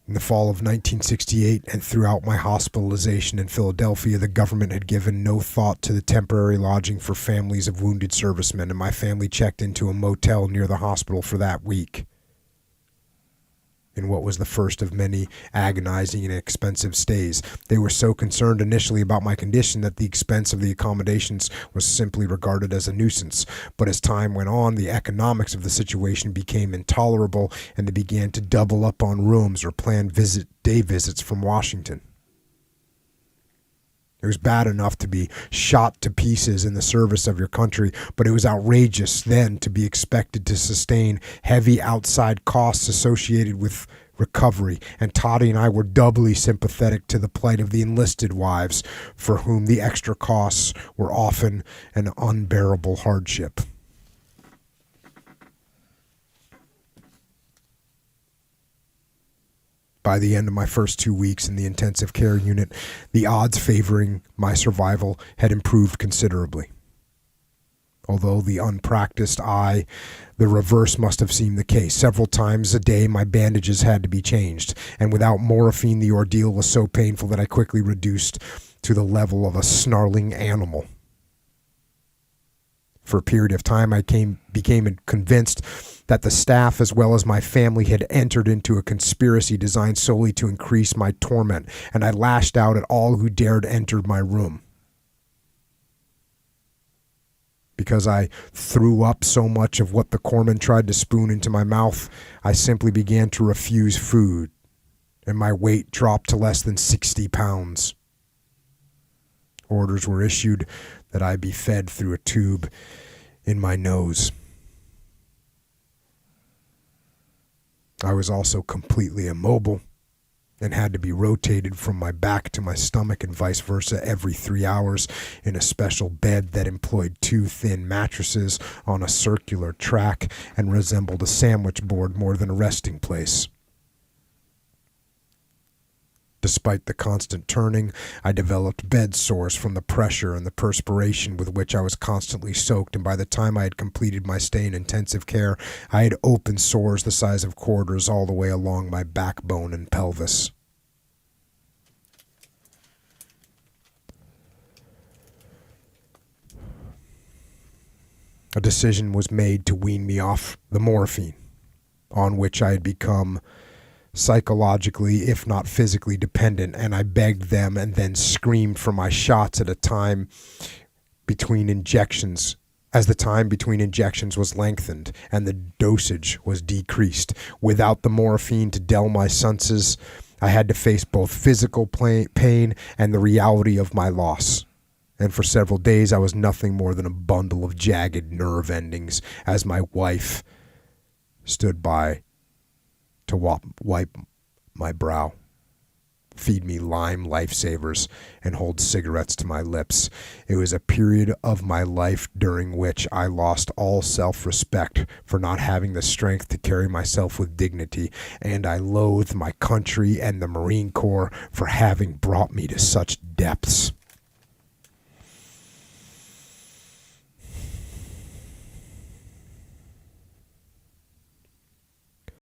In the fall of 1968 and throughout my hospitalization in Philadelphia, the government had given no thought to the temporary lodging for families of wounded servicemen, and my family checked into a motel near the hospital for that week. In what was the first of many agonizing and expensive stays, they were so concerned initially about my condition that the expense of the accommodations was simply regarded as a nuisance. But as time went on, the economics of the situation became intolerable, and they began to double up on rooms or plan day visits from Washington. It was bad enough to be shot to pieces in the service of your country, but it was outrageous then to be expected to sustain heavy outside costs associated with recovery, and Toddy and I were doubly sympathetic to the plight of the enlisted wives, for whom the extra costs were often an unbearable hardship. By the end of my first 2 weeks in the intensive care unit, the odds favoring my survival had improved considerably. Although the unpracticed eye, the reverse must have seemed the case. Several times a day my bandages had to be changed, and without morphine the ordeal was so painful that I quickly reduced to the level of a snarling animal. For a period of time I became convinced that the staff as well as my family had entered into a conspiracy designed solely to increase my torment, and I lashed out at all who dared enter my room. Because I threw up so much of what the corpsman tried to spoon into my mouth, I simply began to refuse food, and my weight dropped to less than 60 pounds. Orders were issued that I be fed through a tube in my nose. I was also completely immobile and had to be rotated from my back to my stomach and vice versa every 3 hours in a special bed that employed 2 thin mattresses on a circular track and resembled a sandwich board more than a resting place. Despite the constant turning, I developed bed sores from the pressure and the perspiration with which I was constantly soaked, and by the time I had completed my stay in intensive care, I had open sores the size of quarters all the way along my backbone and pelvis. A decision was made to wean me off the morphine, on which I had become psychologically, if not physically, dependent, and I begged them and then screamed for my shots at a time between injections, as the time between injections was lengthened and the dosage was decreased. Without the morphine to dull my senses, I had to face both physical pain and the reality of my loss. And for several days I was nothing more than a bundle of jagged nerve endings as my wife stood by to wipe my brow, feed me lime lifesavers, and hold cigarettes to my lips. It was a period of my life during which I lost all self-respect for not having the strength to carry myself with dignity, and I loathed my country and the Marine Corps for having brought me to such depths.